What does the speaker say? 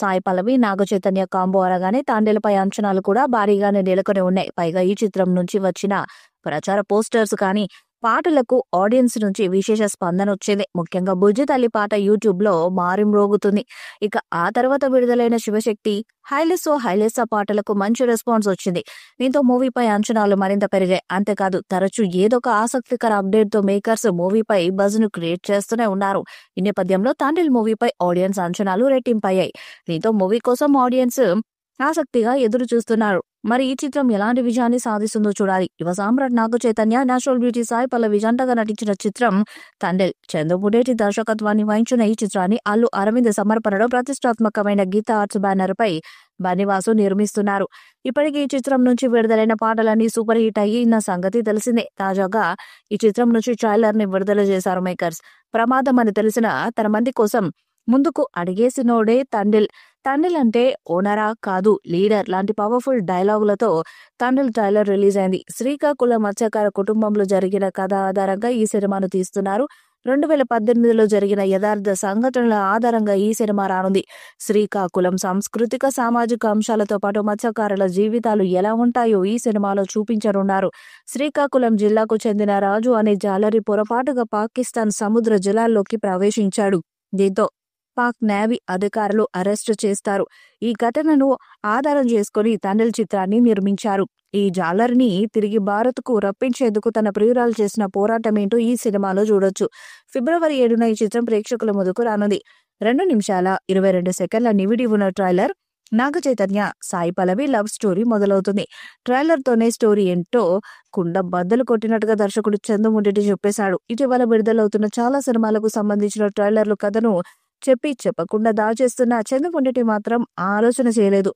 Sai Pallavi, Naga Chaitanya combo అనగానే తాండేలపై అంచనాలు కూడా భారీగానే నెలకొని ఉన్నాయి. పైగా ఈ చిత్రం నుంచి వచ్చిన ప్రచార పోస్టర్స్ కానీ, పాటలకు ఆడియన్స్ నుంచి విశేష స్పందన వచ్చింది. ముఖ్యంగా బుజ్జి తల్లి పాట యూట్యూబ్ లో మారుమ్రోగుతుంది. ఇక ఆ తర్వాత విడుదలైన శివశక్తి, హైలెస్సో హైలెస్సా పాటలకు మంచి రెస్పాన్స్ వచ్చింది. దీంతో మూవీపై అంచనాలు మరింత పెరిగాయి. అంతేకాదు, తరచూ ఏదో ఒక ఆసక్తికర అప్డేట్ తో మేకర్స్ మూవీపై బజ్ ను క్రియేట్ చేస్తూనే ఉన్నారు. ఈ నేపథ్యంలో తాండేల్ మూవీపై ఆడియన్స్ అంచనాలు రెట్టింపయ్యాయి. దీంతో మూవీ కోసం ఆడియన్స్ ఆసక్తిగా ఎదురు చూస్తున్నారు. మరి ఈ చిత్రం ఎలాంటి విజయాన్ని సాధిస్తుందో చూడాలి. యువ సామ్రాట్ నాగ చైతన్య, నేచురల్ బ్యూటీ సాయి పల్లవి జంటగా నటించిన చిత్రం తండేల్. చంద్రముడేటి దర్శకత్వాన్ని వహించిన ఈ చిత్రాన్ని అల్లు అరవింద్ సమర్పణలో ప్రతిష్టాత్మకమైన గీత ఆర్ట్స్ బ్యానర్ పై బన్నివాసు నిర్మిస్తున్నారు. ఇప్పటికీ ఈ చిత్రం నుంచి విడుదలైన పాటలన్నీ సూపర్ హిట్ అయ్యిన సంగతి తెలిసిందే. తాజాగా ఈ చిత్రం నుంచి ట్రైలర్ ని విడుదల చేశారు మేకర్స్. ప్రమాదం అని తెలిసిన తన మంది కోసం ముందుకు అడిగేసినోడే తండేల్. తండేల్ అంటే ఓనరా కాదు, లీడర్ లాంటి పవర్ఫుల్ డైలాగులతో తండేల్ ట్రైలర్ రిలీజ్ అయింది. శ్రీకాకుళం మత్స్యకార కుటుంబంలో జరిగిన కథ ఆధారంగా ఈ సినిమాను తీస్తున్నారు. 2018లో జరిగిన యథార్థ సంఘటనల ఆధారంగా ఈ సినిమా రానుంది. శ్రీకాకుళం సాంస్కృతిక సామాజిక అంశాలతో పాటు మత్స్యకారుల జీవితాలు ఎలా ఉంటాయో ఈ సినిమాలో చూపించనున్నారు. శ్రీకాకుళం జిల్లాకు చెందిన రాజు అనే జాలరి పొరపాటుగా పాకిస్తాన్ సముద్ర జలాల్లోకి ప్రవేశించాడు. దీంతో పాక్ నేవీ అధికారులు అరెస్టు చేస్తారు. ఈ ఘటనను ఆధారం చేసుకుని తండేల్ చిత్రాన్ని నిర్మించారు. ఈ జాలర్ని తిరిగి భారత్కు రప్పించేందుకు తన ప్రియురాలు చేసిన పోరాటమేంటో ఈ సినిమాలో చూడొచ్చు. ఫిబ్రవరి 7న ఈ చిత్రం ప్రేక్షకుల ముందుకు రానుంది. 2 నిమిషాల 22 సెకండ్ల నిడివి ఉన్న trailer. Naga Chaitanya, Sai Pallavi love story మొదలవుతుంది. ట్రైలర్ తోనే స్టోరీ ఏంటో కుండ బద్దలు కొట్టినట్టుగా దర్శకుడు చంద్రముడేటి చెప్పేశాడు. ఇటీవల విడుదలవుతున్న చాలా సినిమాలకు సంబంధించిన ట్రైలర్లు కథను చెప్పకుండా దాచేస్తున్న చంద్రముండెటి మాత్రం ఆలోచన చేయలేదు.